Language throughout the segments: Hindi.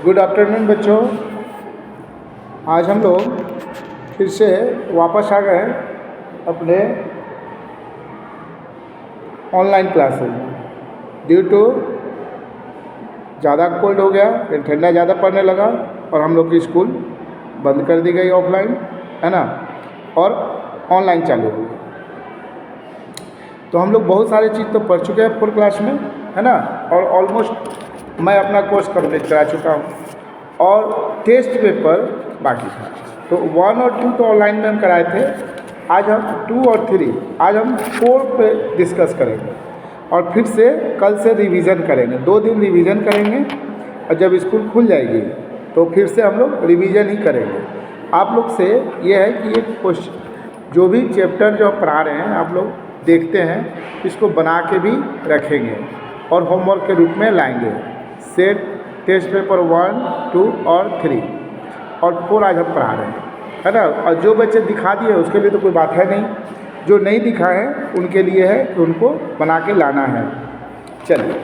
गुड आफ्टरनून बच्चों। आज हम लोग फिर से वापस आ गए अपने ऑनलाइन क्लासेस। ड्यू टू ज़्यादा कोल्ड हो गया, फिर ठंडा ज़्यादा पड़ने लगा और हम लोग की स्कूल बंद कर दी गई ऑफलाइन, है ना, और ऑनलाइन चालू हो गई। तो हम लोग बहुत सारी चीज़ तो पढ़ चुके हैं 4 क्लास में, है ना, और ऑलमोस्ट मैं अपना कोर्स कंप्लीट करा चुका हूँ और टेस्ट पेपर बाकी था। तो 1 और 2 तो ऑनलाइन में हम कराए थे। आज हम 2 और 3, आज हम 4 पे डिस्कस करेंगे और फिर से कल से रिवीजन करेंगे। 2 दिन रिवीजन करेंगे और जब स्कूल खुल जाएगी तो फिर से हम लोग रिवीजन ही करेंगे। आप लोग से ये है कि ये क्वेश्चन जो भी चैप्टर जो पढ़ा रहे हैं आप लोग देखते हैं, इसको बना के भी रखेंगे और होमवर्क के रूप में लाएंगे। सेट टेस्ट पेपर 1, 2 और 3 और 4 आज हम पढ़ा रहे हैं, है ना। और जो बच्चे दिखा दिए उसके लिए तो कोई बात है नहीं, जो नहीं दिखाए हैं उनके लिए है कि उनको बना के लाना है। चलिए,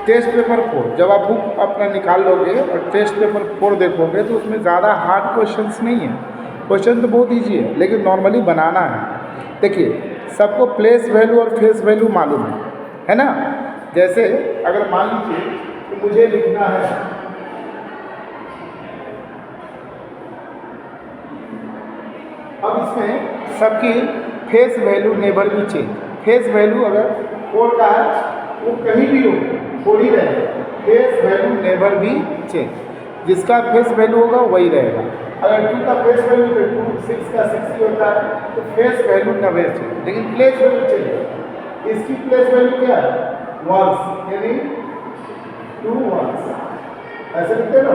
टेस्ट पेपर 4 जब आप बुक अपना निकाल लोगे और टेस्ट पेपर 4 देखोगे तो उसमें ज़्यादा हार्ड क्वेश्चंस नहीं है। क्वेश्चन तो बहुत ईजी है लेकिन नॉर्मली बनाना है। देखिए, सबको प्लेस वैल्यू और फेस वैल्यू मालूम है ना। जैसे अगर मान लीजिए कि मुझे लिखना है अब इसमें सबकी फेस वैल्यू नेवर भी चेंज। फेस वैल्यू अगर 4 का है वो कहीं भी हो 4 ही रहेगा। फेस वैल्यू नेवर भी चेंज, जिसका फेस वैल्यू होगा वही रहेगा। अगर 2 का फेस वैल्यू तो 2, 6 का 6 ही होता है, तो फेस वैल्यू नेवर चेंज, लेकिन प्लेस वैल्यू चेंज। इसकी प्लेस वैल्यू क्या है? 1, यानी 2 1 ऐसे लिखते ना।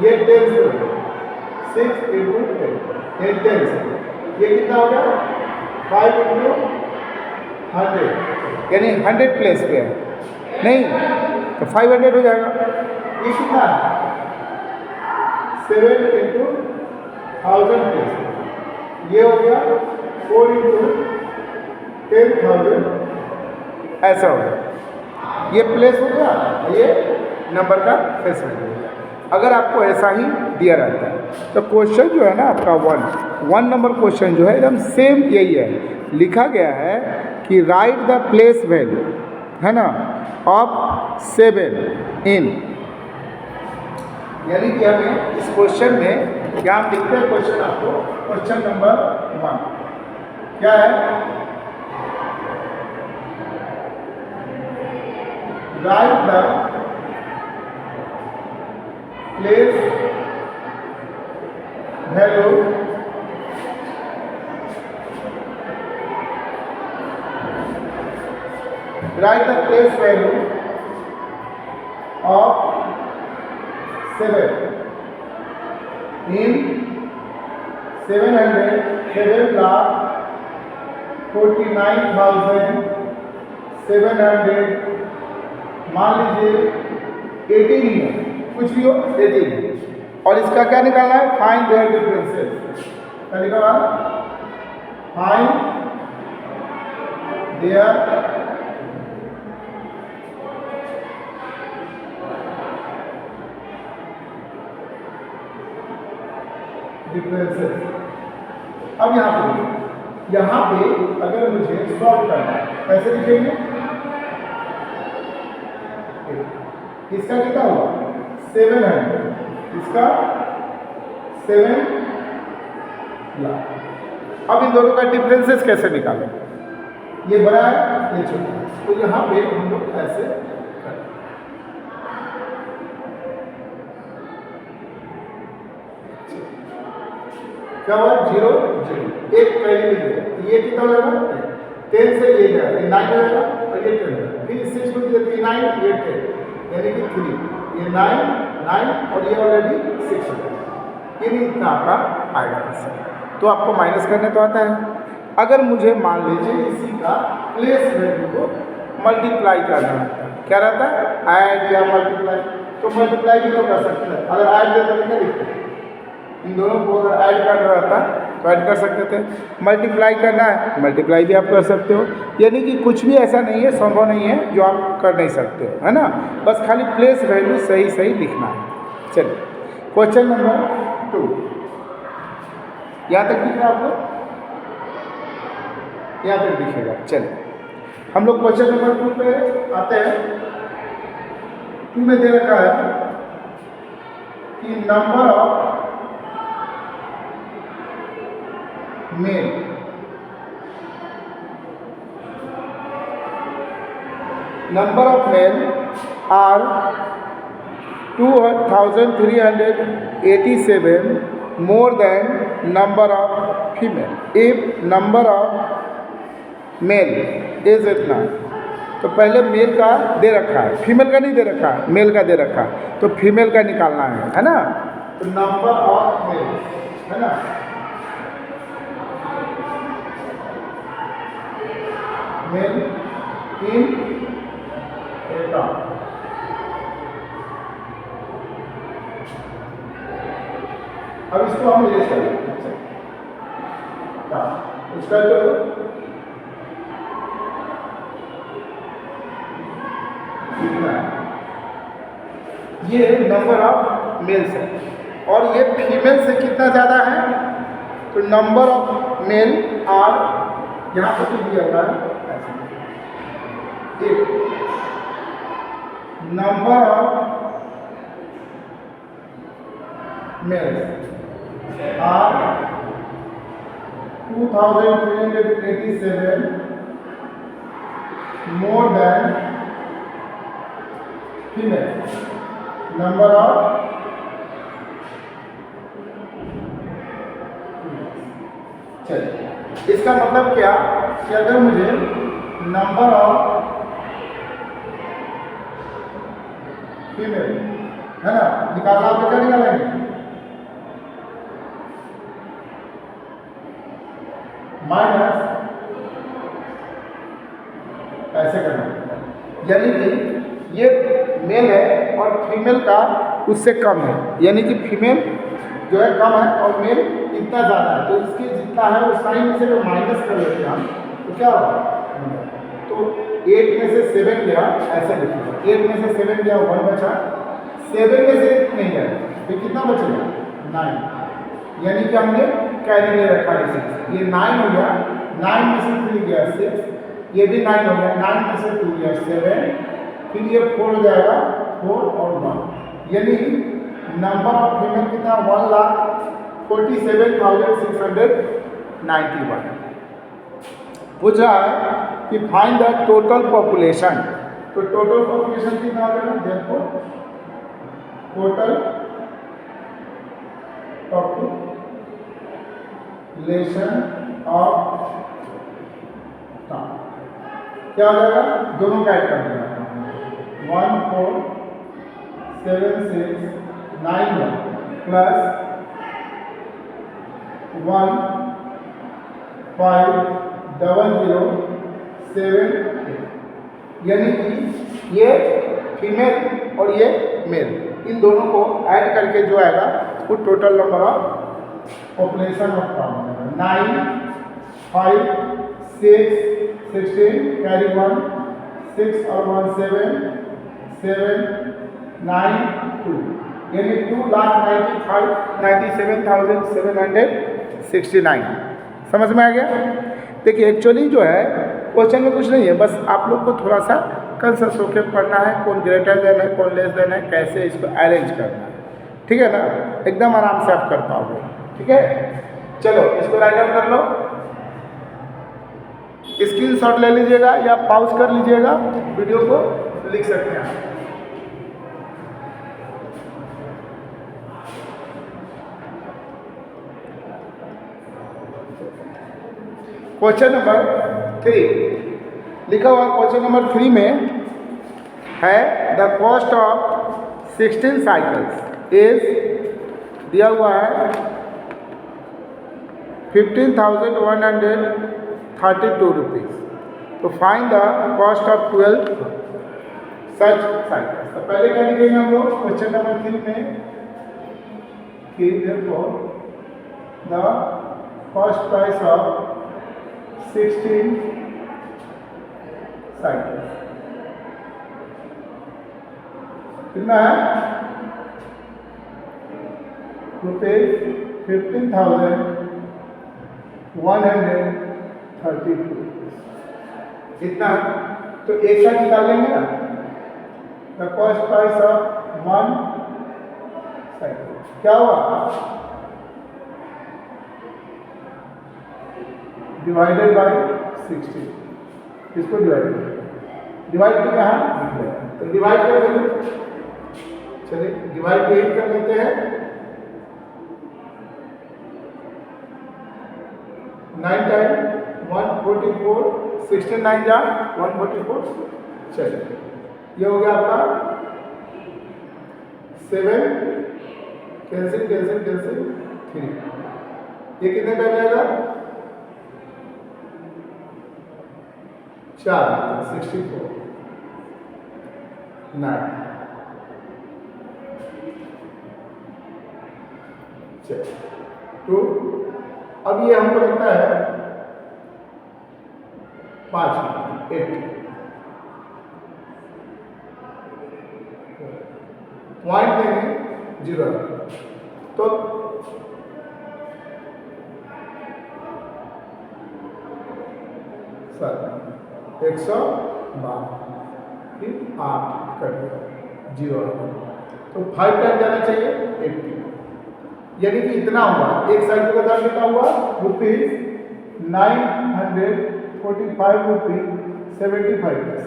ये 10 6 × 10 10, ये कितना हो गया? 5 × 100, यानी 100 प्लेस पे है नहीं तो 500 हो जाएगा। ये कितना है? 7 × 1000 प्लेस। ये हो गया 4 × 10,000, ऐसा हो गया। ये प्लेस हो गया, ये नंबर का फेस वैल्यू हो गया। अगर आपको ऐसा ही दिया रहता है तो क्वेश्चन जो है ना आपका 1 नंबर क्वेश्चन जो है एकदम सेम यही है। लिखा गया है कि राइट द प्लेस वैल्यू, है ना, ऑफ 7 इन, यानी कि हमें इस क्वेश्चन में क्या हम लिखते हैं? क्वेश्चन आपको क्वेश्चन नंबर 1 क्या है? Right the place value write the place value of 7 in 7,49,700, मान लीजिए 18 ही है, कुछ भी हो 18, और इसका क्या निकालना है? Find there differences. क्या निकालना? Find there differences. अब यहाँ पे अगर मुझे सॉल्व करना है कैसे लिखेंगे? इसका कितना होगा? 700, इसका 7 लाख। अब इन दोनों का डिफरेंसेस कैसे निकालें? ये बड़ा है, ये छोटा है, तो यहाँ पे हम लोग ऐसे करें। क्या हुआ? 0 0, एक पहले में ये कितना होगा? 10 से ये जाएगा, ये 9 रहेगा और ये 10 रहेगा। फिर 6 को 9 ये 10, यानी कि 3, ये 9 9 और ये ऑलरेडी 6 हो गया। ये भी इतना आपका आएगा आंसर। तो आपको माइनस करने तो आता है। अगर मुझे मान लीजिए इसी का प्लेस वैल्यू को मल्टीप्लाई करना है, क्या रहता है? ऐड या मल्टीप्लाई, तो मल्टीप्लाई भी तो कर सकते हैं। अगर ऐड देता तो क्या लिखते हैं? इन दोनों को अगर ऐड करना रहता तो ऐड कर सकते थे। मल्टीप्लाई करना है, मल्टीप्लाई भी आप कर सकते हो। यानी कि कुछ भी ऐसा नहीं है, संभव नहीं है जो आप कर नहीं सकते हो, है ना। बस खाली प्लेस वैल्यू सही सही लिखना है। चलिए क्वेश्चन नंबर 2, यहाँ तक दिख रहा है आपको? यहाँ तक दिखेगा। चलिए हम लोग क्वेश्चन नंबर 2 पे आते हैं। 2 में दे रखा है कि number of male are 2387 more than number of female. if number of male is इतना, तो पहले मेल का दे रखा है, फीमेल का नहीं दे रखा है, मेल का दे रखा है, तो फीमेल का निकालना है ना। तो नंबर ऑफ मेल है ना, मेल इन एटा, अब इसको हम ले सकते इसका जो ये नंबर ऑफ मेल्स है और ये फीमेल से कितना ज़्यादा है, तो नंबर ऑफ मेल आर यहाँ पर तो दिया हुआ है number of males are 2387 more than female. Number of चलिए इसका मतलब क्या कि अगर मुझे नंबर ऑफ फीमेल है ना निकालना, तो क्या निकालेंगे, माइनस ऐसे करना, यानी कि ये मेल है और फीमेल का उससे कम है, यानी कि फीमेल जो है कम है और मेल इतना ज़्यादा है, तो इसके जितना है वो साइन में से जो माइनस कर लेते हैं हम, तो क्या होगा, तो 8 में से 7 गया, ऐसे लिखिएगा 8 में से 7 गया 1 बचा, 7 में से नहीं गया तो कितना बचेगा 9, यानी कि हमने कैरी ले रखा है इसे, ये 9 हो गया, 9 में से 3 गया 6, ये भी 9 हो गया, 9 में से 2 गया 7, फिर ये 4 हो जाएगा 4 और 1, यानी नंबर ऑफ फीमेल कितना 1,47,691। पूछ रहा है कि फाइंड द टोटल पॉपुलेशन, तो टोटल पॉपुलेशन कितना हो गया, देखो टोटल पॉपुलेशन ऑफ क्या हो जाएगा, दोनों का ऐड कर देना 147691 प्लस 150078, यानी कि ये फीमेल और ये मेल, इन दोनों को ऐड करके जो आएगा वो total number of population of town 9 5 6 16 carry 1 6 और 1 7 7 9 2, यानी 2,97,769। समझ में आ गया? देखिए एक्चुअली जो है क्वेश्चन में कुछ नहीं है, बस आप लोग को थोड़ा सा कंसस होकर पढ़ना है, कौन ग्रेटर देन है कौन लेस देन है, कैसे इसको अरेंज करना है, ठीक है ना, एकदम आराम से आप कर पाओगे, ठीक है। चलो इसको राइट डाउन कर लो, स्क्रीनशॉट ले लीजिएगा या पॉज कर लीजिएगा, वीडियो को लिख सकते हैं। क्वेश्चन नंबर 3 लिखा हुआ, क्वेश्चन नंबर 3 में है the cost of 16 cycles is दिया हुआ है 15,132 रुपीज़, तो find the cost of 12 such cycles. तो पहले क्या लिखेंगे हम लोग क्वेश्चन नंबर 3 में कि देखो the cost price of 16 cycles कितना है ₹15,132 इतना। तो एक साथ निकाल लेंगे ना, the cost price of one cycle क्या हुआ, डिवाइडेड बाय 60। इसको डिवाइड कर यहाँ, तो डिवाइड कर देंगे। चलिए डिवाइड भी कर लेते हैं। 9 टाइम 144, 69 जा 144। चलिए ये हो गया आपका 7 कैंसिल 3। ये कितने का जाएगा, 4 64 9। चलिए 2। अब ये हमको लगता है 5 80 पॉइंट देंगे 0। तो सर 112 फिर 8 कट गया 0। तो 5 टाइम जाना चाहिए 80, यानी कि इतना हुआ। एक साइकिल का दाम कितना हुआ, ₹945.75।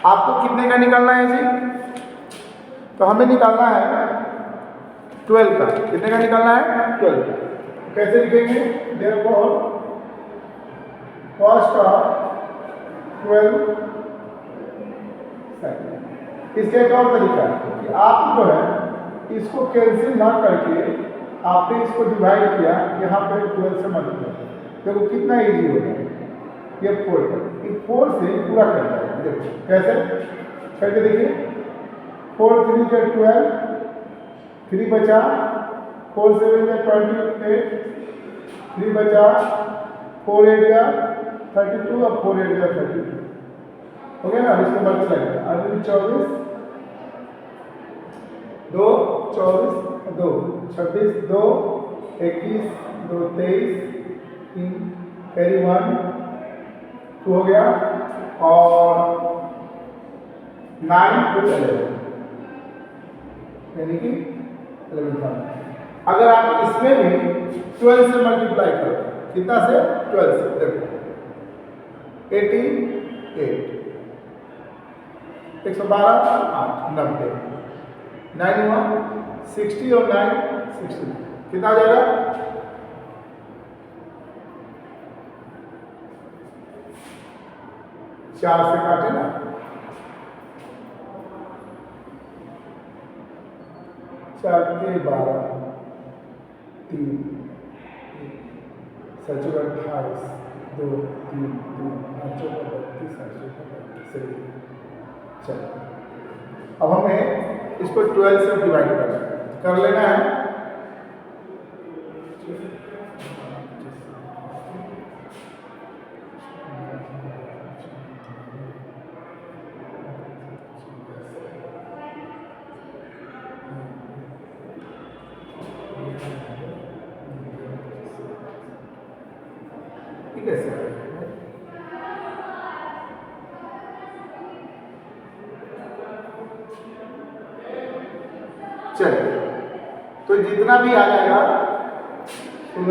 आपको कितने का निकालना है जी, तो हमें निकालना है 12 का। कितने का निकालना है, 12 का। कैसे लिखेंगे, देयरफॉर कॉस्ट ऑफ 12 साइकिल। इसका एक और तरीका है कि आप जो है इसको कैंसिल ना करके आपने इसको डिवाइड किया, यहाँ पे 12 से मल्टीप्लाई, देखो कितना इजी हो गया। ये 4 से पूरा करना है। देखो कैसे करके देखिए, 4 3 का 12, 3 बचा, 4 7 का 28, 3 बचा, 4 8 का 32, अब 4 8 का 32 हो गया ना। इसको मल्टीप्लाई किया, 24 2 24 2 26 2 21 2 23 3 कैरी 1 2 हो गया, और 9 to 11 यानी कि 11,000। अगर आप इसमें भी 12 से मल्टीप्लाई करो, कितना से, 12 से, देखो 88 112 8 90 9 हुआ 60 और 9 60, कितना आ जाएगा, 4 से काटे ना, 4 के 12 3 7 28 2 3 3 8 32 8 चलो अब हमें इसको 12 से डिवाइड कर लेना है। ठीक है सर, चलिए तो जितना भी आ जाएगा 16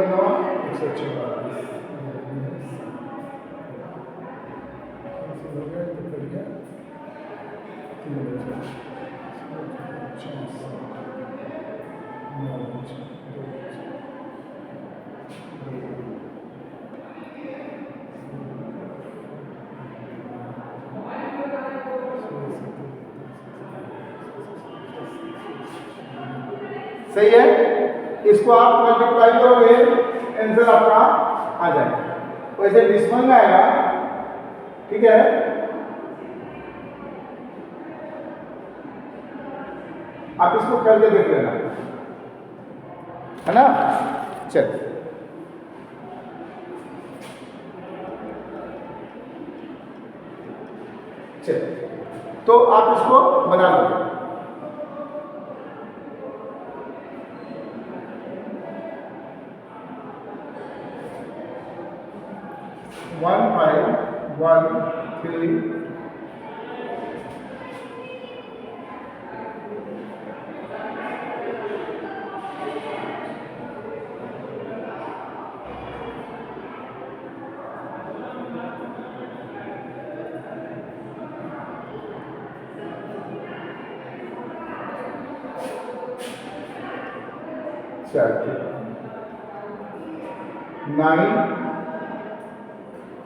सही है। इसको आप मल्टीप्लाई करोगे, आंसर आपका आ जाएगा। वैसे डिसिमल में आएगा, ठीक है। आप इसको करके देख लेना, है ना। चलिए तो आप इसको बना लो। 1 3 9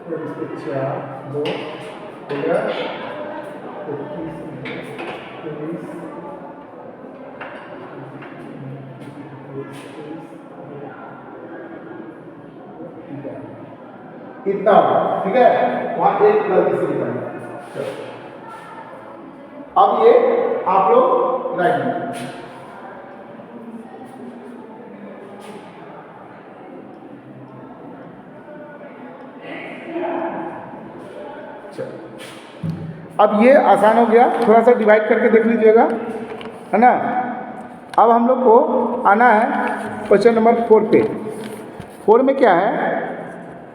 और इसके 4 2 हो गया 21 इतना होगा, ठीक है। वहां एक गलती से निकलना। अब ये आप लोग राइट में अब ये आसान हो गया, थोड़ा सा डिवाइड करके देख लीजिएगा, है ना। अब हम लोग को आना है क्वेश्चन नंबर 4 पे। 4 में क्या है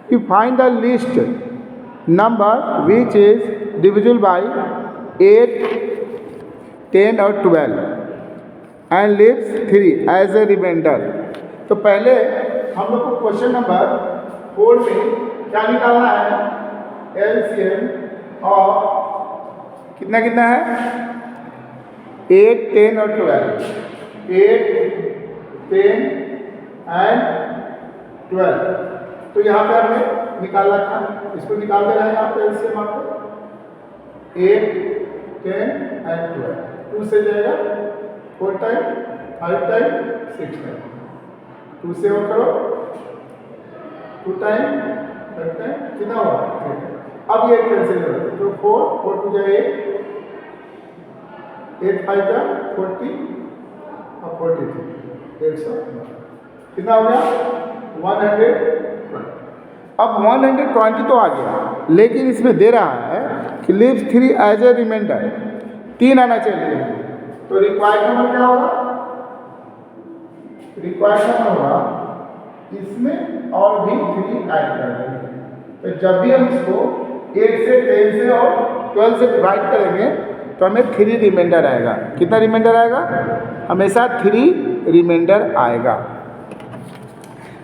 कि find the list number which is divisible by 8 10 और 12 and leaves 3 as a reminder. तो पहले हम लोग को क्वेश्चन नंबर 4 में क्या निकालना है, एलसीएम और कितना कितना है 8 10 और 12, 8 10 एंड 12। तो यहाँ पे हमने निकाल रखा, इसको निकाल दे रहे हैं यहाँ पे एलसीएम आपको 8 10 एंड 12। 2 से जाएगा 4 टाइम 5 टाइम 6 टाइम, 2 से और करो 2 टाइम 5 टाइम, कितना हुआ 3। अब ये कैंसिल हो रहा है, तो 4 2 जाए 8 5 जा 40 और 43 100 कितना हो गया 120। अब 120 तो आ गया, लेकिन इसमें दे रहा है कि लिव्स 3 एज ए रिमाइंडर, 3 आना चाहिए। तो रिक्वायर्ड नंबर क्या होगा, रिक्वायर्ड नंबर होगा इसमें और भी 3 ऐड कर देंगे। तो जब भी हम इसको 8 से 10 से और 12 से डिवाइड करेंगे तो हमें 3 रिमाइंडर आएगा। कितना रिमाइंडर आएगा, हमेशा 3 रिमाइंडर आएगा।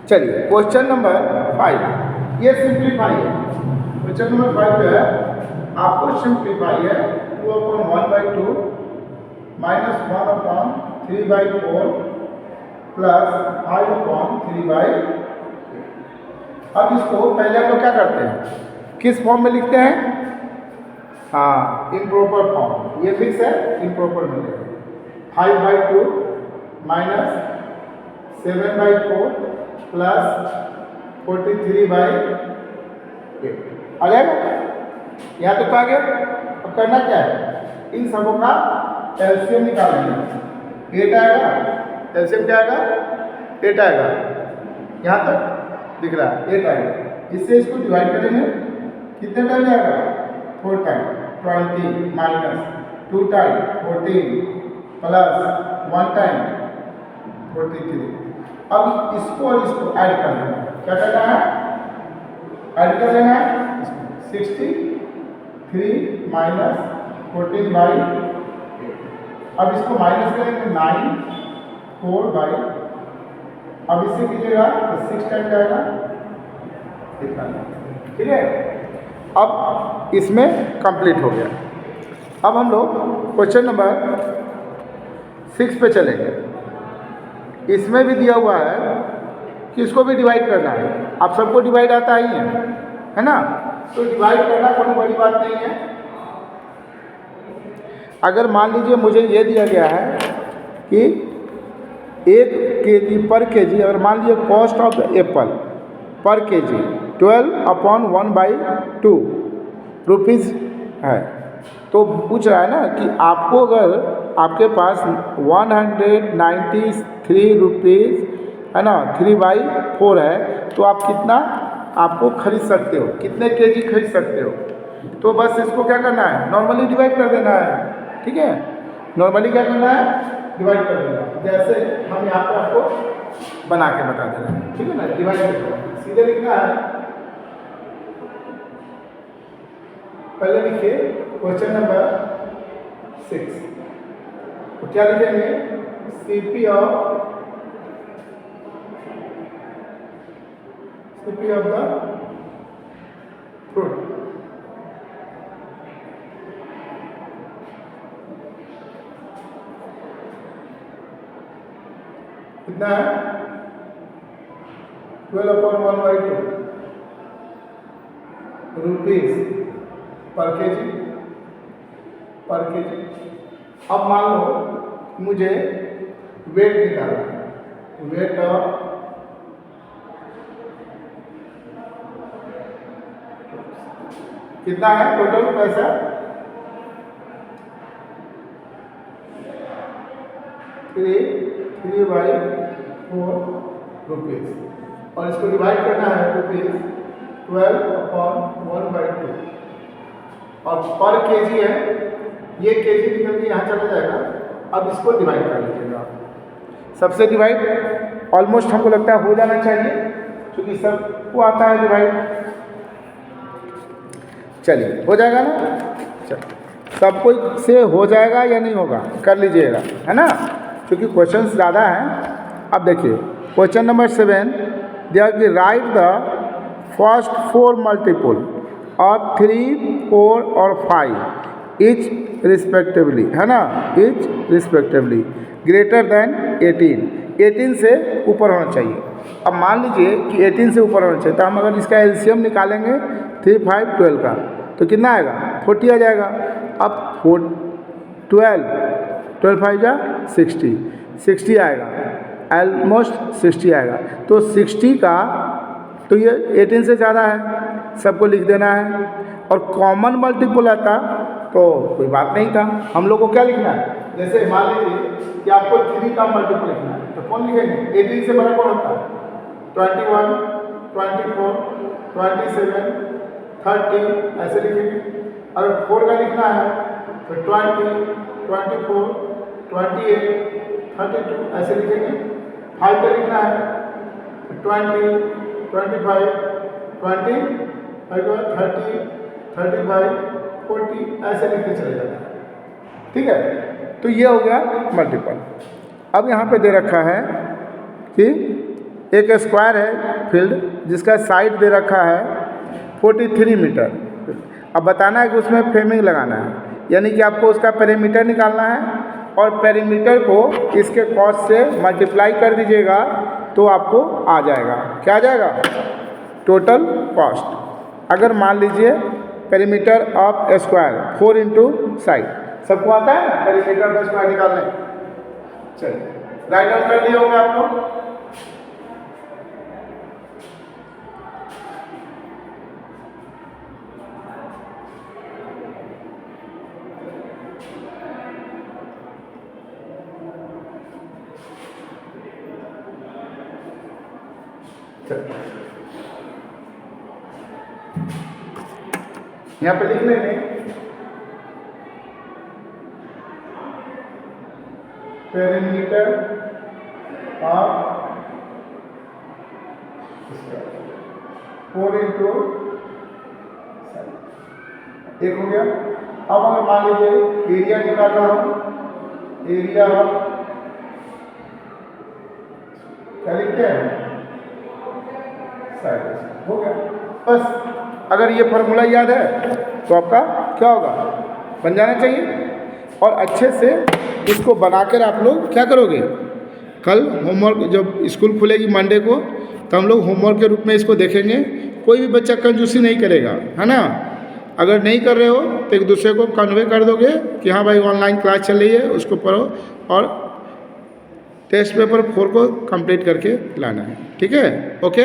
चलिए क्वेश्चन नंबर 5, ये सिंप्लीफाई है। क्वेश्चन नंबर 5 जो है आपको सिंप्लीफाई है 2/1/2 -1/3/4 प्लस 5/3/8। अब इसको पहले हम लोग क्या करते हैं, किस फॉर्म में लिखते हैं, हाँ इम्प्रॉपर फॉर्म। ये फिक्स है, इम्प्रॉपर में लिखते हैं 5/2 -7/4 प्लस 43/8 आ जाएगा। यहाँ तक आ गया। अब करना क्या है, इन सबों का एलसीएम निकालेंगे। 8 आएगा, एलसीएम क्या आएगा 8 आएगा, यहाँ तक दिख रहा है 8 आएगा। इससे इसको डिवाइड करेंगे, कितने टाइम जाएगा 4 time 20 minus 2 time 14 plus 1 time 43। अब इसको और इसको ऐड कर देना है, क्या करना है ऐड कर देना है 63 माइनस 14/8। अब इसको माइनस करेंगे 9 4/, अब इससे कीजिएगा तो 6 टाइम जाएगा, ठीक है। अब इसमें कंप्लीट हो गया। अब हम लोग क्वेश्चन नंबर 6 पे चलेंगे। इसमें भी दिया हुआ है कि इसको भी डिवाइड करना है। आप सबको डिवाइड आता ही है ना, तो डिवाइड करना कोई बड़ी बात नहीं है। अगर मान लीजिए मुझे ये दिया गया है कि 1 kg पर kg, अगर मान लीजिए कॉस्ट ऑफ एप्पल पर kg 12/1/2 रुपीज़ है, तो पूछ रहा है ना कि आपको अगर आपके पास 193 रुपीज़ है ना 3/4 है, तो आप कितना आपको खरीद सकते हो, कितने केजी खरीद सकते हो। तो बस इसको क्या करना है, नॉर्मली डिवाइड कर देना है, ठीक है। नॉर्मली क्या करना है, डिवाइड कर देना, जैसे हम यहाँ पे आपको बना के बता दे रहे हैं, ठीक है ना। डिवाइड सीधे लिखना है पहले लिखिए क्वेश्चन नंबर 6, तो क्या लिखेंगे? CP of the fruit. कितना है? 12/1/2 रुपीज पर केजी। अब मान लो मुझे वेट निकालना है, वेट ऑफ कितना है टोटल पैसा? 3/4 रुपीज, और इसको डिवाइड करना है रुपीज 12/1/2, और पर केजी है, ये केजी निकल के यहाँ चला जाएगा। अब इसको डिवाइड कर लीजिएगा, सबसे डिवाइड ऑलमोस्ट हमको लगता है हो जाना चाहिए, क्योंकि सबको आता है डिवाइड। चलिए हो जाएगा ना? चलिए सबको से हो जाएगा या नहीं होगा, कर लीजिएगा, है ना, क्योंकि क्वेश्चन ज़्यादा हैं। अब देखिए question number 7, there be write the first 4 multiple of 3, 4 और 5 इच रिस्पेक्टिवली, है ना, इच रिस्पेक्टिवली ग्रेटर देन 18 से ऊपर होना चाहिए। अब मान लीजिए कि 18 से ऊपर होना चाहिए, तो हम अगर इसका एलसीएम निकालेंगे 3, 5, 12 का, तो कितना आएगा? 40 आ जाएगा। अब 12 5 जा 60 आएगा, ऑलमोस्ट 60 आएगा। तो 60 का तो ये 18 से ज़्यादा है, सबको लिख देना है। और कॉमन मल्टीपल आता तो कोई बात नहीं था, हम लोग को क्या लिखना है? जैसे मान लीजिए कि आपको 3 का मल्टीपल लिखना है, तो कौन लिखेंगे? 18 से बड़ा कौन होता है? 21, 24, 27, 30 ऐसे लिखेंगे। अगर 4 का लिखना है तो 20, 24, 28, 32 ऐसे लिखेंगे। 5 का लिखना है तो 20, 25, 20, 30, 35, 40 ऐसे लिखते चले जाते हैं। ठीक है, तो ये हो गया मल्टीपल। अब यहाँ पे दे रखा है कि एक स्क्वायर है फील्ड जिसका साइड दे रखा है 43 मीटर। अब बताना है कि उसमें फ्रेमिंग लगाना है, यानी कि आपको उसका पेरीमीटर निकालना है, और पेरीमीटर को इसके कॉस्ट से मल्टीप्लाई कर दीजिएगा तो आपको आ जाएगा। क्या आ जाएगा? Total cost. अगर मान लीजिए perimeter of square 4 into side, सबको आता है पेरीमीटर ऑफ स्क्वायर निकालने? चलिए राइट डाउन कर दिए होंगे आप लोग। यहाँ पे लिख लेंगे पेरीमीटर ऑफ 4 इंटू एक हो गया। अब अगर मान लीजिए एरिया निकाल रहा हूँ, एरिया क्या लिखते हैं? साइड हो गया। बस अगर ये फार्मूला याद है तो आपका क्या होगा? बन जाना चाहिए। और अच्छे से इसको बनाकर आप लोग क्या करोगे? कल होमवर्क जब स्कूल खुलेगी मंडे को, तो हम लोग होमवर्क के रूप में इसको देखेंगे। कोई भी बच्चा कंजूसी नहीं करेगा, है ना। अगर नहीं कर रहे हो तो एक दूसरे को कन्वे कर दोगे कि हाँ भाई ऑनलाइन क्लास चल रही है, उसको पढ़ो और टेस्ट पेपर 4 को कंप्लीट करके लाना है। ठीक है, ओके।